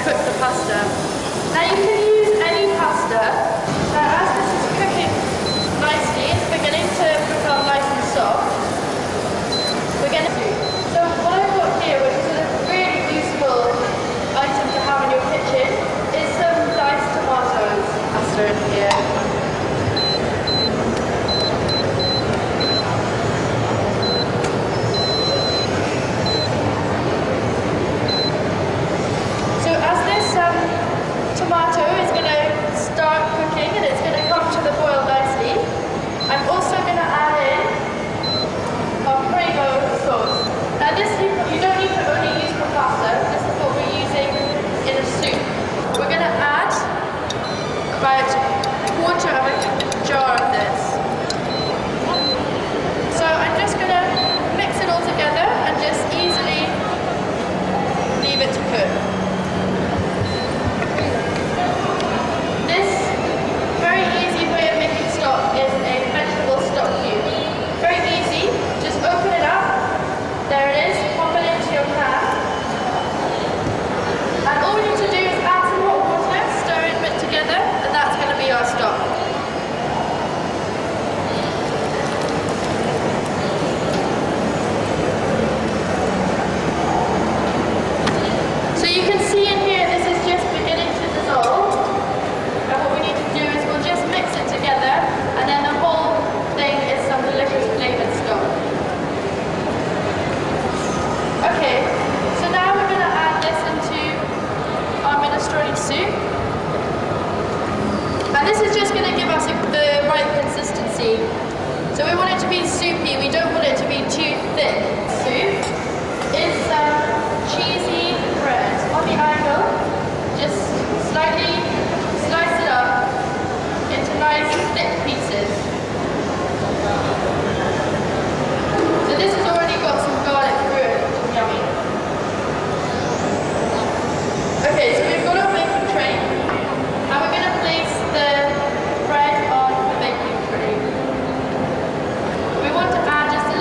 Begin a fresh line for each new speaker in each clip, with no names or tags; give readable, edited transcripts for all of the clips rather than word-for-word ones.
cook the pasta. Now you can use any pasta. As this is cooking nicely, it's beginning to become nice and soft. We're going to do. So what I've got here, which is a really useful item to have in your kitchen, is some diced tomatoes. Pasta in here. Tomato is going to start cooking and it's going to come to the boil nicely. I'm also going to add in Alfredo sauce. Now this you don't need to only use for pasta. This is what we're using in a soup. We're going to add about a quarter of a jar of this. So I'm just going to mix it all together and just easily leave it to cook. Is a vegetable stock cube. Very easy, just open it up, there it is, pop it into your pan. And all we need to do is add some hot water, stir it a bit together, and that's going to be our stock. So you can see in here, this is just beginning to dissolve. And what we need to do is we'll just mix it together. And then the whole thing is some delicious flavoured stock. Okay, so now we're going to add this into our minestrone soup. And this is just going to give us the right consistency. So we want it to be soupy, we don't want it to be too thick. Soup is some cheesy bread on the angle. Just slightly slice it up into nice thick pieces. So this has already got some garlic through it, which is yummy. Okay, so we've got our baking tray, and we're going to place the bread on the baking tray. We want to add just a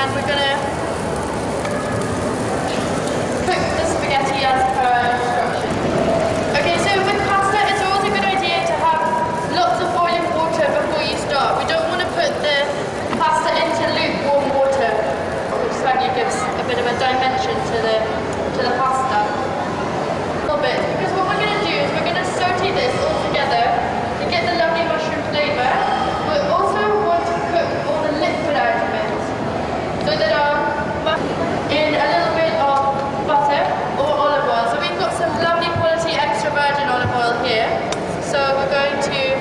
and we're going to cook the spaghetti as per instruction. Okay, so with pasta, it's always a good idea to have lots of boiling water before you start. We don't want to put the pasta into lukewarm water, which slightly gives a bit of a dimension to the pasta. A little bit, because what we're going to do is we're going to saute this all together to get the lovely mushroom flavour. We also want to cook all the liquid out of it, so that in a little bit of butter or olive oil. So we've got some lovely quality extra virgin olive oil here. So we're going to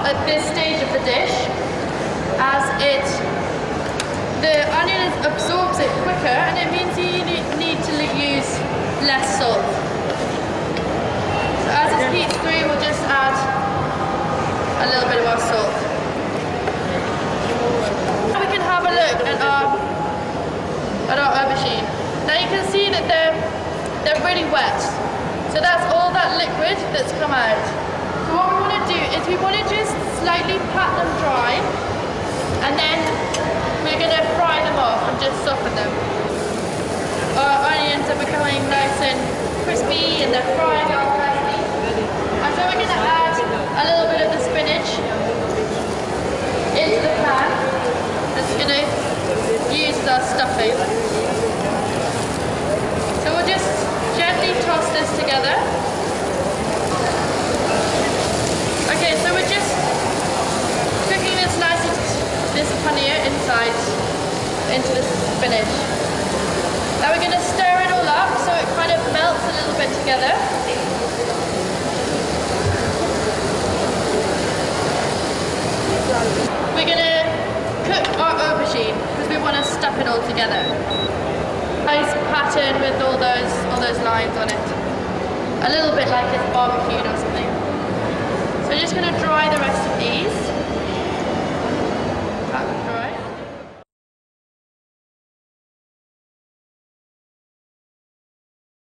at this stage of the dish, as the onion absorbs it quicker, and it means you need to use less salt. So as it heats through, we'll just add a little bit of our salt. Now we can have a look at our aubergine. Now you can see that they're really wet. So that's all that liquid that's come out. So what we want to do is we want to just slightly pat them dry, and then we're going to fry them off and just soften them. Our onions are becoming nice and crispy and they're frying up nicely. And so we're going to add a little bit of the spinach into the pan. That's going to use as our stuffing. So we'll just gently toss this together. Okay, so we're just cooking this this paneer inside into the spinach. Now we're going to stir it all up so it kind of melts a little bit together. We're going to cook our aubergine because we want to stuff it all together. Nice pattern with all those lines on it. A little bit like it's barbecued or something. So we're just going to dry the rest of these.